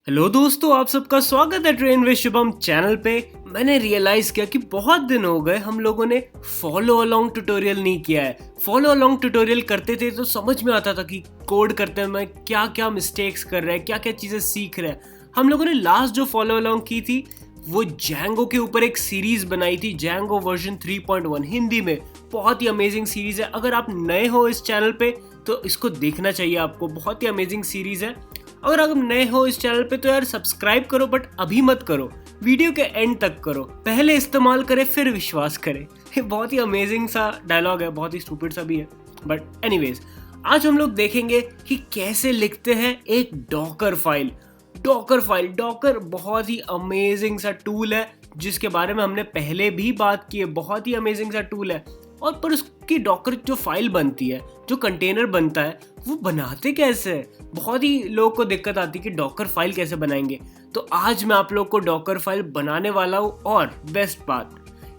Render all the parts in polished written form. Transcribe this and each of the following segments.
Hello दोस्तों, आप सबका स्वागत है ट्रेन विद शुभम चैनल पे। मैंने रियलाइज किया कि बहुत दिन हो गए हम लोगों ने फॉलो अलोंग ट्यूटोरियल नहीं किया है। फॉलो अलोंग ट्यूटोरियल करते थे तो समझ में आता था कि कोड करते में क्या क्या मिस्टेक्स कर रहे हैं, क्या क्या चीज़ें सीख रहे हैं। हम लोगों ने लास्ट जो फॉलो अलोंग की थी वो जैंगो के ऊपर एक सीरीज बनाई थी, जैंगो वर्जन 3.1 हिंदी में। बहुत ही अमेजिंग सीरीज है। अगर आप नए हो इस चैनल पे तो इसको देखना चाहिए आपको, बहुत ही अमेजिंग सीरीज है। अगर आप नए हो इस चैनल पे तो यार सब्सक्राइब करो, बट अभी मत करो, वीडियो के एंड तक करो। पहले इस्तेमाल करें फिर विश्वास करें। ये बहुत ही अमेजिंग सा डायलॉग है, बहुत ही स्टूपिड सा भी है, बट एनीवेज आज हम लोग देखेंगे कि कैसे लिखते हैं एक डॉकर फाइल। डॉकर बहुत ही अमेजिंग सा टूल है जिसके बारे में हमने पहले भी बात की है। बहुत ही अमेजिंग सा टूल है। और पर उसकी डॉकर जो फाइल बनती है, जो कंटेनर बनता है, वो बनाते कैसे है? बहुत ही लोगों को दिक्कत आती है कि डॉकर फाइल कैसे बनाएंगे। तो आज मैं आप लोग को डॉकर फाइल बनाने वाला हूँ। और बेस्ट बात,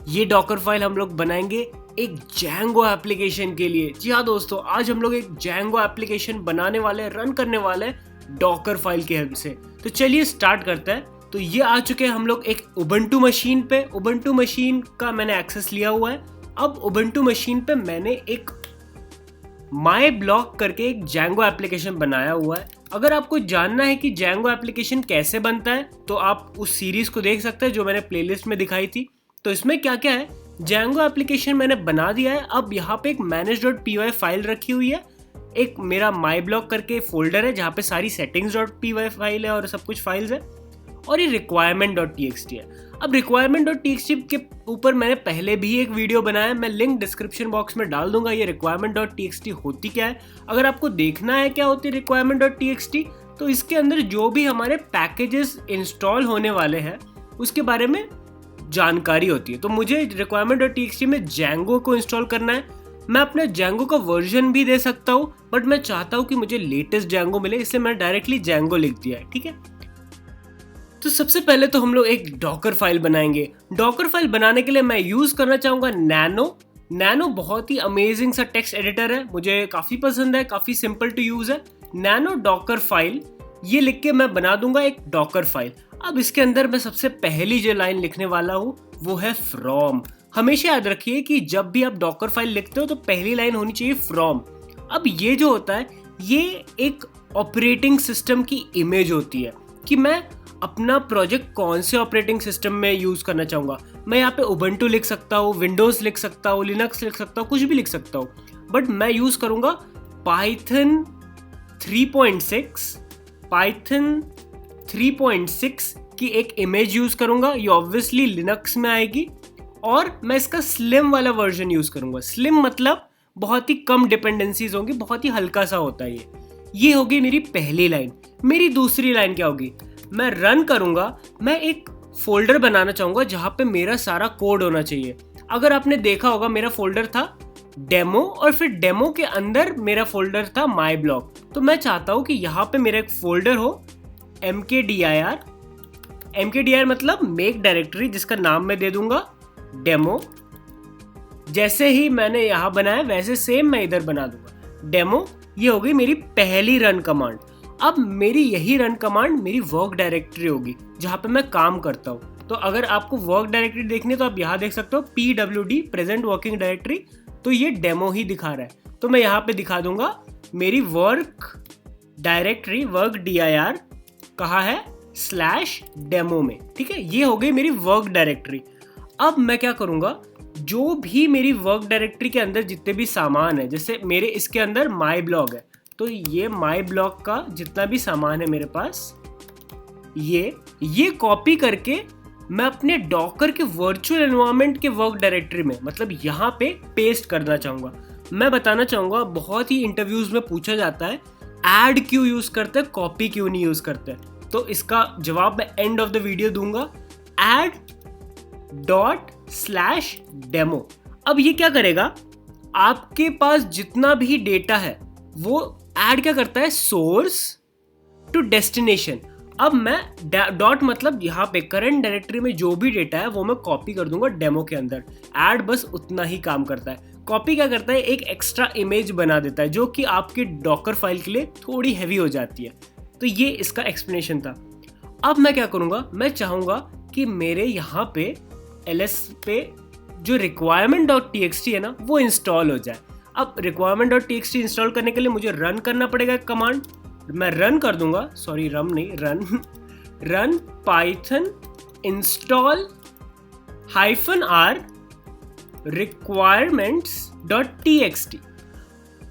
ये डॉकर फाइल हम लोग बनाएंगे एक जैंगो एप्लीकेशन के लिए। जी हाँ दोस्तों, आज हम लोग एक जैंगो एप्लीकेशन बनाने वाले, रन करने वाले हैं डॉकर फाइल की हेल्प से। तो चलिए स्टार्ट करते हैं। तो ये आ चुके हैं हम लोग एक उबंटू मशीन पे। उबंटू मशीन का मैंने एक्सेस लिया हुआ है। अब उबंटू मशीन पे मैंने एक माई ब्लॉक करके एक जैंगो एप्लीकेशन बनाया हुआ है। अगर आपको जानना है कि जैंगो एप्लीकेशन कैसे बनता है तो आप उस सीरीज को देख सकते हैं जो मैंने प्लेलिस्ट में दिखाई थी। तो इसमें क्या क्या है, जैंगो एप्लीकेशन मैंने बना दिया है। अब यहाँ पे एक manage.py फाइल रखी हुई है, एक मेरा माई ब्लॉक करके फोल्डर है जहाँ पे सारी settings.py फाइल है और सब कुछ फाइल्स है, और ये requirement.txt है। अब requirement.txt के ऊपर मैंने पहले भी एक वीडियो बनाया है, मैं लिंक डिस्क्रिप्शन बॉक्स में डाल दूंगा। ये requirement.txt होती क्या है, अगर आपको देखना है क्या होती है requirement.txt, तो इसके अंदर जो भी हमारे पैकेजेस इंस्टॉल होने वाले हैं उसके बारे में जानकारी होती है। तो मुझे requirement.txt में जैंगो को इंस्टॉल करना है। मैं अपना जैंगो का वर्जन भी दे सकता हूँ, बट मैं चाहता हूँ कि मुझे लेटेस्ट जैंगो मिले, इसलिए मैंने डायरेक्टली जैंगो लिख दिया है। ठीक है, तो सबसे पहले तो हम लोग एक डॉकर फाइल बनाएंगे। डॉकर फाइल बनाने के लिए मैं यूज करना चाहूंगा नैनो बहुत ही अमेजिंग सा टेक्स्ट एडिटर है, मुझे काफी पसंद है, काफी सिंपल टू यूज है। नैनो डॉकर फाइल ये लिख के मैं बना दूंगा एक डॉकर फाइल। अब इसके अंदर मैं सबसे पहली जो लाइन लिखने वाला हूँ वो है फ्रॉम। हमेशा याद रखिए कि जब भी आप डॉकर फाइल लिखते हो तो पहली लाइन होनी चाहिए फ्रॉम। अब ये जो होता है ये एक ऑपरेटिंग सिस्टम की इमेज होती है कि मैं अपना प्रोजेक्ट कौन से ऑपरेटिंग सिस्टम में यूज करना चाहूंगा। मैं यहाँ पे उबंटू लिख सकता हूँ, विंडोज लिख सकता हूँ, लिनक्स लिख सकता हूँ, कुछ भी लिख सकता हूँ, बट मैं यूज करूंगा पाइथन 3.6 की एक इमेज यूज करूंगा। ये ऑब्वियसली लिनक्स में आएगी और मैं इसका स्लिम वाला वर्जन यूज करूंगा। स्लिम मतलब बहुत ही कम डिपेंडेंसीज होंगी, बहुत ही हल्का सा होता है ये होगी मेरी पहली लाइन। मेरी दूसरी लाइन क्या होगी, मैं रन करूंगा, मैं एक फोल्डर बनाना चाहूंगा जहां पे मेरा सारा कोड होना चाहिए। अगर आपने देखा होगा मेरा फोल्डर था डेमो और फिर डेमो के अंदर मेरा फोल्डर था माई ब्लॉक। तो मैं चाहता हूं कि यहाँ पे मेरा एक फोल्डर हो mkdir मतलब मेक डायरेक्टरी, जिसका नाम मैं दे दूंगा डेमो। जैसे ही मैंने यहाँ बनाया वैसे सेम मैं इधर बना दूंगा डेमो। ये हो गई मेरी पहली रन कमांड। अब मेरी यही रन कमांड मेरी वर्क डायरेक्टरी होगी जहाँ पे मैं काम करता हूँ। तो अगर आपको वर्क डायरेक्टरी देखनी है तो आप यहाँ देख सकते हो pwd प्रेजेंट वर्किंग डायरेक्टरी। तो ये डेमो ही दिखा रहा है, तो मैं यहाँ पे दिखा दूंगा मेरी वर्क डायरेक्टरी, वर्क dir कहाँ है /डेमो में। ठीक है, ये हो गई मेरी वर्क डायरेक्टरी। अब मैं क्या करूँगा, जो भी मेरी वर्क डायरेक्टरी के अंदर जितने भी सामान है, जैसे मेरे इसके अंदर माई ब्लॉग है, तो ये माई ब्लॉग का जितना भी सामान है मेरे पास, ये कॉपी करके मैं अपने डॉकर के वर्चुअल एनवायरनमेंट के वर्क डायरेक्टरी में, मतलब यहाँ पे पेस्ट करना चाहूँगा। मैं बताना चाहूँगा, बहुत ही इंटरव्यूज में पूछा जाता है ऐड क्यों यूज करते हैं, कॉपी क्यों नहीं यूज करते, तो इसका जवाब मैं एंड ऑफ द वीडियो दूंगा। add./demo। अब ये क्या करेगा, आपके पास जितना भी डेटा है वो ऐड क्या करता है, सोर्स टू डेस्टिनेशन। अब मैं डॉट मतलब यहाँ पे करंट डायरेक्टरी में जो भी डेटा है वो मैं कॉपी कर दूंगा डेमो के अंदर। ऐड बस उतना ही काम करता है। कॉपी क्या करता है, एक एक्स्ट्रा इमेज बना देता है जो कि आपकी डॉकर फाइल के लिए थोड़ी हैवी हो जाती है। तो ये इसका एक्सप्लेनेशन था। अब मैं क्या करूँगा, मैं चाहूँगा कि मेरे यहाँ पे ls पे जो requirement.txt है ना वो इंस्टॉल हो जाए। अब requirement.txt इंस्टॉल करने के लिए मुझे रन करना पड़ेगा कमांड। मैं रन कर दूंगा, sorry run python install -r requirements.txt।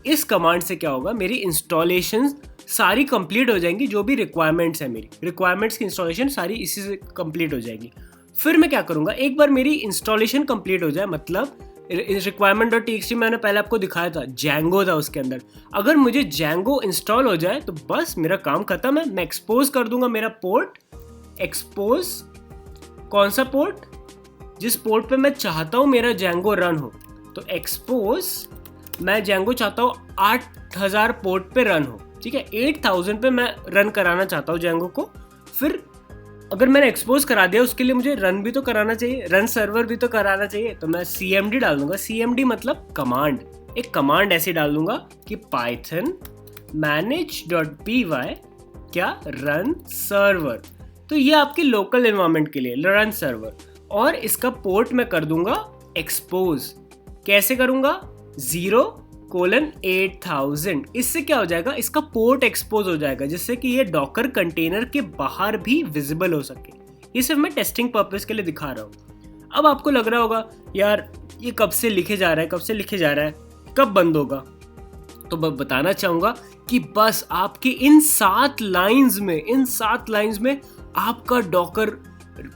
इस कमांड से क्या होगा, मेरी इंस्टॉलेशन सारी कंप्लीट हो जाएंगी। जो भी रिक्वायरमेंट्स है, मेरी रिक्वायरमेंट्स की इंस्टॉलेशन सारी इसी से कंप्लीट हो जाएगी। फिर मैं क्या करूँगा, एक बार मेरी इंस्टॉलेशन कंप्लीट हो जाए, मतलब requirement.txt मैंने पहले आपको दिखाया था, Django था उसके अंदर। अगर मुझे Django इंस्टॉल हो जाए तो बस मेरा काम खत्म है। मैं एक्सपोज कर दूंगा मेरा पोर्ट, एक्सपोज कौन सा पोर्ट, जिस पोर्ट पे मैं चाहता हूँ मेरा Django रन हो। तो एक्सपोज मैं Django चाहता हूँ 8000 पोर्ट पे रन हो, ठीक है, 8000 पे मैं रन कराना चाहता हूँ Django को। फिर अगर मैंने एक्सपोज करा दिया, उसके लिए मुझे रन भी तो कराना चाहिए, रन सर्वर भी तो कराना चाहिए। तो मैं cmd डाल दूंगा, cmd मतलब कमांड, एक कमांड ऐसी डाल दूंगा कि python manage.py क्या रन सर्वर। तो ये आपकी लोकल एनवायरनमेंट के लिए रन सर्वर, और इसका पोर्ट मैं कर दूंगा एक्सपोज। कैसे करूंगा, 0:8000। इससे क्या हो जाएगा, इसका पोर्ट एक्सपोज हो जाएगा, जिससे कि ये डॉकर कंटेनर के बाहर भी विजिबल हो सके। ये सिर्फ मैं टेस्टिंग पर्पस के लिए दिखा रहा हूँ। अब आपको लग रहा होगा यार ये कब से लिखे जा रहा है, कब बंद होगा। तो मैं बताना चाहूंगा कि बस आपके इन 7 लाइंस में आपका डॉकर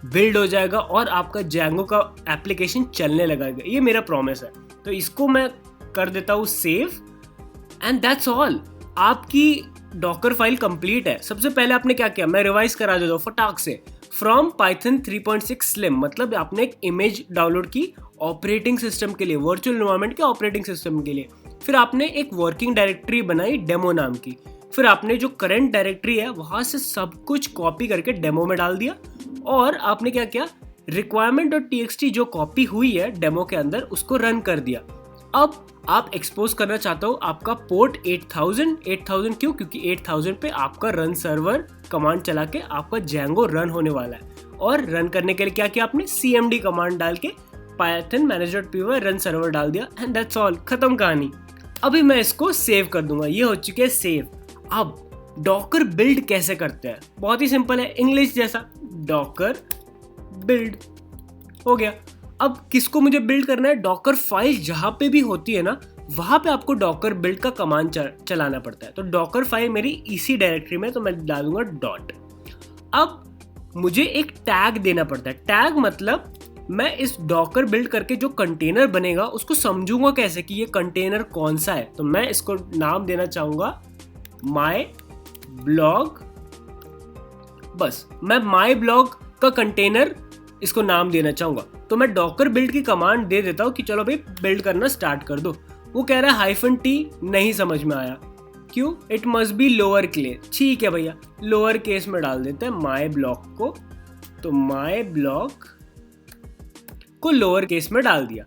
बिल्ड हो जाएगा और आपका Django का एप्लीकेशन चलने लगेगा। ये मेरा प्रॉमिस है। तो इसको मैं कर देता हूँ सेव, एंड दैट्स ऑल। आपकी डॉकर फाइल कंप्लीट है। सबसे पहले आपने क्या किया, मैं रिवाइज करा देता हूँ फटाक से। फ्रॉम Python 3.6 स्लिम, मतलब आपने एक इमेज डाउनलोड की ऑपरेटिंग सिस्टम के लिए, वर्चुअल एनवायरनमेंट के ऑपरेटिंग सिस्टम के लिए। फिर आपने एक वर्किंग डायरेक्टरी बनाई डेमो नाम की। फिर आपने जो करंट डायरेक्टरी है वहां से सब कुछ कॉपी करके डेमो में डाल दिया। और आपने क्या किया, requirement.txt जो कॉपी हुई है डेमो के अंदर उसको रन कर दिया। अब आप एक्सपोज करना चाहते हो आपका पोर्ट 8000 क्यों, क्योंकि 8000 पे आपका रन सर्वर कमांड चला के आपका Django रन होने वाला है। और रन करने के लिए क्या किया आपने, cmd कमांड डाल के python manage.py रन सर्वर डाल दिया, एंड दैट्स ऑल, खत्म कहानी। अभी मैं इसको सेव कर दूंगा, ये हो चुके है सेव। अब डॉकर बिल्ड कैसे करते हैं, बहुत ही सिंपल है, इंग्लिश जैसा, डॉकर बिल्ड हो गया। अब किसको मुझे बिल्ड करना है, डॉकर फाइल जहां पे भी होती है ना वहां पे आपको डॉकर बिल्ड का कमांड चलाना पड़ता है। तो डॉकर फाइल मेरी इसी डायरेक्टरी में, तो मैं डालूंगा डॉट। अब मुझे एक टैग देना पड़ता है। टैग मतलब मैं इस डॉकर बिल्ड करके जो कंटेनर बनेगा उसको समझूंगा कैसे कि ये कंटेनर कौन सा है। तो मैं इसको नाम देना चाहूंगा माई ब्लॉग। बस मैं माई ब्लॉग का कंटेनर इसको नाम देना चाहूंगा। तो मैं डॉकर बिल्ड की कमांड दे देता हूं कि चलो भाई बिल्ड करना स्टार्ट कर दो। वो कह रहा है -t, नहीं समझ में आया, क्यों, it must be lower case. ठीक है भैया, लोअर केस में डाल देते हैं माई ब्लॉग को। तो माई ब्लॉग को लोअर केस में डाल दिया।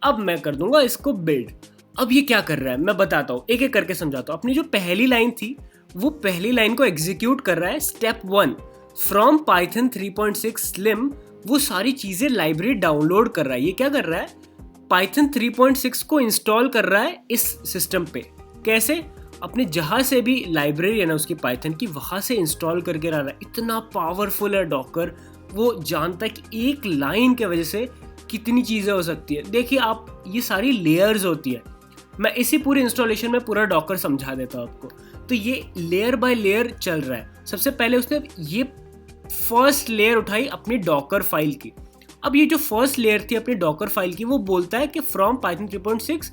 अब मैं कर दूंगा इसको बिल्ड। अब ये क्या कर रहा है मैं बताता हूँ, एक एक करके समझाता हूँ। अपनी जो पहली लाइन थी वो पहली लाइन को एग्जीक्यूट कर रहा है। स्टेप 1 फ्रॉम Python 3.6 स्लिम, वो सारी चीजें लाइब्रेरी डाउनलोड कर रहा है। ये क्या कर रहा है, Python 3.6 को इंस्टॉल कर रहा है इस सिस्टम पे। कैसे, अपने जहां से भी लाइब्रेरी है ना उसकी Python की, वहां से इंस्टॉल करके रहा है। इतना पावरफुल है डॉकर, वो जानता है कि एक लाइन के वजह से कितनी चीजें हो सकती है। देखिए आप, ये सारी लेयर्स होती है। मैं इसी पूरे इंस्टॉलेशन में पूरा डॉकर समझा देता हूँ आपको। तो ये लेयर बाय लेयर चल रहा है। सबसे पहले उसने ये फर्स्ट लेयर उठाई अपनी डॉकर फाइल की। अब ये जो फर्स्ट लेयर थी अपनी डॉकर फाइल की, वो बोलता है कि फ्रॉम Python 3.6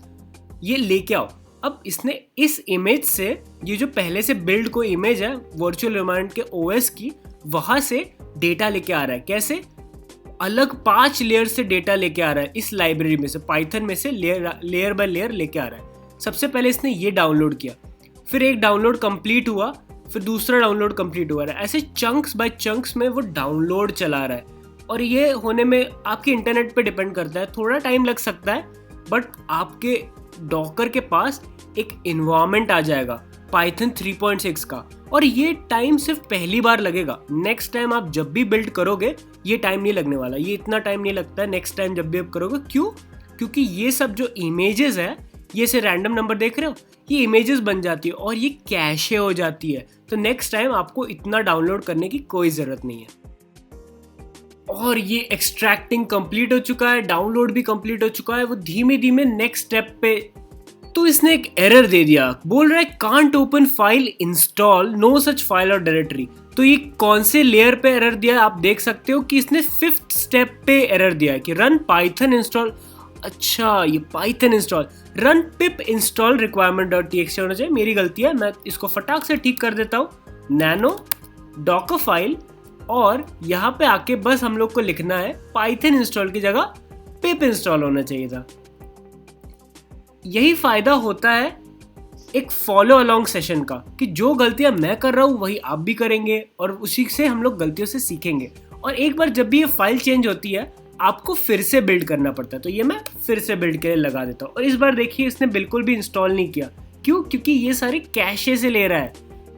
ये लेके आओ। अब इसने इस इमेज से, ये जो पहले से बिल्ड कोई इमेज है वर्चुअल एनवायरनमेंट के OS की, वहां से डेटा लेके आ रहा है। कैसे, अलग 5 लेयर से डेटा लेके आ रहा है इस लाइब्रेरी में से, पाइथन में से लेयर बाय लेयर लेके आ रहा है। सबसे पहले इसने ये डाउनलोड किया, फिर एक डाउनलोड कंप्लीट हुआ, फिर दूसरा डाउनलोड कंप्लीट हुआ है। ऐसे चंक्स बाय चंक्स में वो डाउनलोड चला रहा है। और ये होने में आपके इंटरनेट पे डिपेंड करता है, थोड़ा टाइम लग सकता है, बट आपके डॉकर के पास एक एनवायरनमेंट आ जाएगा पाइथन 3.6 का, और ये टाइम सिर्फ पहली बार लगेगा। नेक्स्ट टाइम आप जब भी बिल्ड करोगे ये टाइम नहीं लगने वाला, ये इतना टाइम नहीं लगता है नेक्स्ट टाइम जब भी आप करोगे। क्यों? क्योंकि ये सब जो इमेजेस है, ये से रैंडम नंबर देख रहे हो, ये इमेजेस बन जाती है और ये कैशे हो जाती है, तो नेक्स्ट टाइम आपको इतना डाउनलोड करने की कोई ज़रूरत नहीं है। और ये एक्सट्रैक्टिंग कंप्लीट हो चुका है, डाउनलोड भी कंप्लीट हो चुका है, वो धीमे धीमे नेक्स्ट स्टेप पे। तो इसने एक एरर दे दिया, बोल रहा है can't open file install no such file और डायरेक्टरी। तो ये कौन से लेयर पे एरर दिया है आप देख सकते हो कि इसने 5th स्टेप पे एरर दिया है कि रन पाइथन इंस्टॉल। अच्छा, ये पाइथन इंस्टॉल रन पिप इंस्टॉल requirement.txt होना चाहिए, मेरी गलती है, मैं इसको फटाक से ठीक कर देता हूँ। नैनो डॉकर फाइल, और यहाँ पे आके बस हम लोग को लिखना है पाइथन इंस्टॉल की जगह पिप इंस्टॉल होना चाहिए था। यही फायदा होता है एक फॉलो अलोंग सेशन का कि जो गलतियां मैं कर रहा हूँ वही आप भी करेंगे और उसी से हम लोग गलतियों से सीखेंगे। और एक बार जब भी ये फाइल चेंज होती है आपको फिर से बिल्ड करना पड़ता है, तो ये मैं फिर से बिल्ड के लिए लगा देता हूँ। और इस बार देखिए इसने बिल्कुल भी इंस्टॉल नहीं किया। क्यों? क्योंकि ये सारे कैशे से ले रहा है,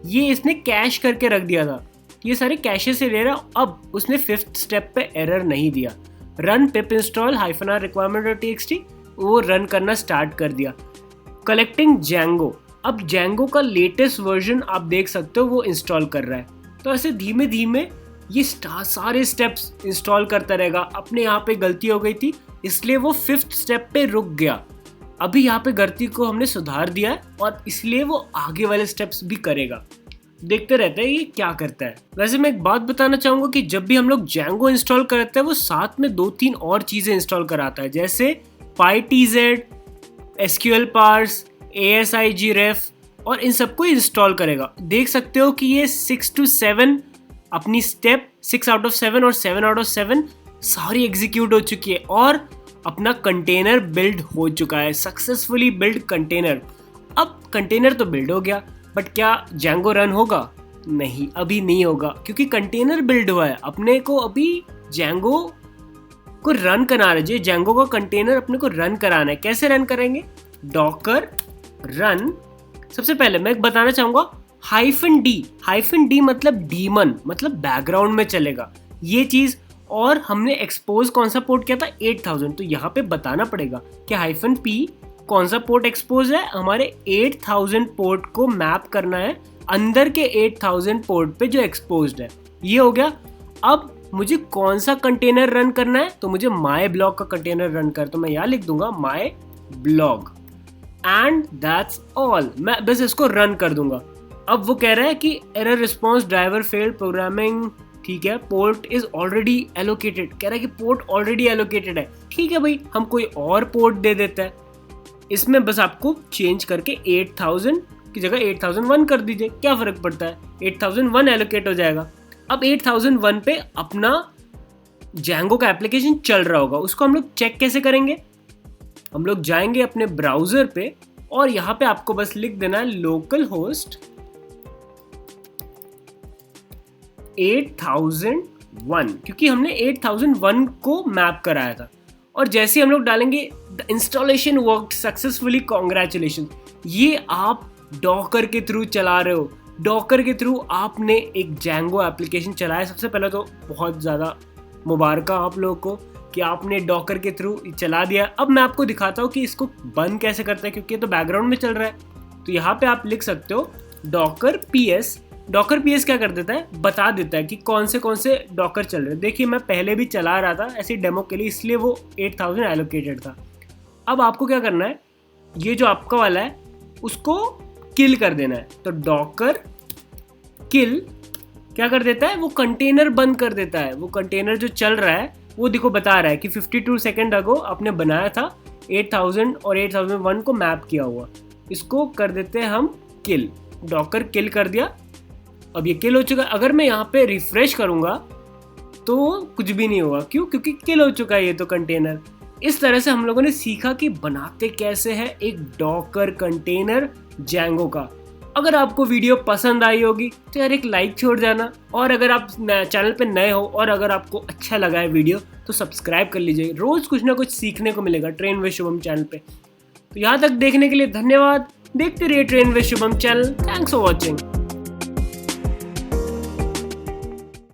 ये इसने कैश करके रख दिया था, ये सारे कैशे से ले रहा है। अब उसने 5th स्टेप पे एरर नहीं दिया, रन पिप इंस्टॉल -r requirement.txt, वो रन करना स्टार्ट कर दिया। कलेक्टिंग जैंगो, अब जैंगो का लेटेस्ट वर्जन आप देख सकते हो वो इंस्टॉल कर रहा है। तो ऐसे धीमे धीमे ये सारे स्टेप्स इंस्टॉल करता रहेगा। अपने यहाँ पे गलती हो गई थी इसलिए वो 5th स्टेप पे रुक गया। अभी यहाँ पे गलती को हमने सुधार दिया है और इसलिए वो आगे वाले स्टेप्स भी करेगा। देखते रहते हैं ये क्या करता है। वैसे मैं एक बात बताना चाहूँगा कि जब भी हम लोग जैंगो इंस्टॉल करते हैं वो साथ में 2-3 और चीज़ें इंस्टॉल कराता है, जैसे PyTZ, SQL parse, ASIGRef, और इन सबको इंस्टॉल करेगा। देख सकते हो कि ये 6 to 7 अपनी स्टेप 6 out of 7 और 7 out of 7 सारी एग्जीक्यूट हो चुकी है और अपना कंटेनर बिल्ड हो चुका है, सक्सेसफुली बिल्ड कंटेनर। अब कंटेनर तो बिल्ड हो गया, बट क्या जैंगो रन होगा? नहीं, अभी नहीं होगा, क्योंकि कंटेनर बिल्ड हुआ है। अपने को अभी जैंगो को रन कराना है, जैंगो का कंटेनर अपने को रन कराना है। कैसे रन करेंगे? डॉकर रन, सबसे पहले मैं बताना चाहूंगा -d मतलब डीमन, मतलब बैकग्राउंड में चलेगा ये चीज। और हमने एक्सपोज कौन सा पोर्ट किया था? 8000, तो यहाँ पे बताना पड़ेगा कि -p कौन सा पोर्ट एक्सपोज है, हमारे 8000 पोर्ट को मैप करना है अंदर के 8000 पोर्ट पे जो एक्सपोज्ड है। ये हो गया। अब मुझे कौन सा कंटेनर रन करना है? तो मुझे माई ब्लॉग का कंटेनर रन कर, तो मैं यहाँ लिख दूंगा my blog and that's all. मैं बस इसको रन कर दूंगा। अब वो कह रहा है कि error response driver failed programming, ठीक है, पोर्ट इज ऑलरेडी एलोकेटेड, कह रहा है कि पोर्ट ऑलरेडी एलोकेटेड है। ठीक है भाई, हम कोई और पोर्ट दे देता है, इसमें बस आपको चेंज करके 8000 की जगह 8001 कर दीजिए, क्या फर्क पड़ता है, 8001 एलोकेट हो जाएगा। अब 8001 पे अपना जैंगो का एप्लीकेशन चल रहा होगा, उसको हम लोग चेक कैसे करेंगे? हम लोग जाएंगे अपने ब्राउजर पे और यहाँ पे आपको बस लिख देना है लोकल होस्ट 8001, क्योंकि हमने 8001 को मैप कराया था। और जैसे हम लोग डालेंगे the installation worked successfully, congratulation. ये आप डॉकर के थ्रू चला रहे हो, डॉकर के थ्रू आपने एक जैंगो एप्लीकेशन चलाया। सबसे पहले तो बहुत ज़्यादा मुबारक आप लोगों को कि आपने डॉकर के थ्रू चला दिया। अब मैं आपको दिखाता हूँ कि इसको बंद कैसे करते हैं, क्योंकि ये तो बैकग्राउंड में चल रहा है। तो यहाँ पे आप लिख सकते हो डॉकर PS। डॉकर PS क्या कर देता है? बता देता है कि कौन से डॉकर चल रहे हैं। देखिए मैं पहले भी चला रहा था ऐसी डेमो के लिए, इसलिए वो 8000 एलोकेटेड था। अब आपको क्या करना है, ये जो आपका वाला है उसको किल कर देना है। तो डॉकर किल क्या कर देता है? वो कंटेनर बंद कर देता है। वो कंटेनर जो चल रहा है वो देखो बता रहा है कि 52 सेकेंड अगो आपने बनाया था, 8000 और 8001 को मैप किया हुआ। इसको कर देते हैं हम किल। डॉकर किल कर दिया, अब ये किल हो चुका है। अगर मैं यहाँ पे रिफ्रेश करूँगा तो कुछ भी नहीं होगा। क्यों? क्योंकि किल हो चुका है ये तो कंटेनर। इस तरह से हम लोगों ने सीखा कि बनाते कैसे है एक डॉकर कंटेनर जैंगो का। अगर आपको वीडियो पसंद आई होगी तो यार एक लाइक छोड़ जाना, और अगर आप चैनल पे नए हो और अगर आपको अच्छा लगा है वीडियो तो सब्सक्राइब कर लीजिए। रोज़ कुछ ना कुछ सीखने को मिलेगा ट्रेन विद शुभम चैनल पे। तो यहाँ तक देखने के लिए धन्यवाद। देखते रहिए train with Shubham channel. Thanks for watching.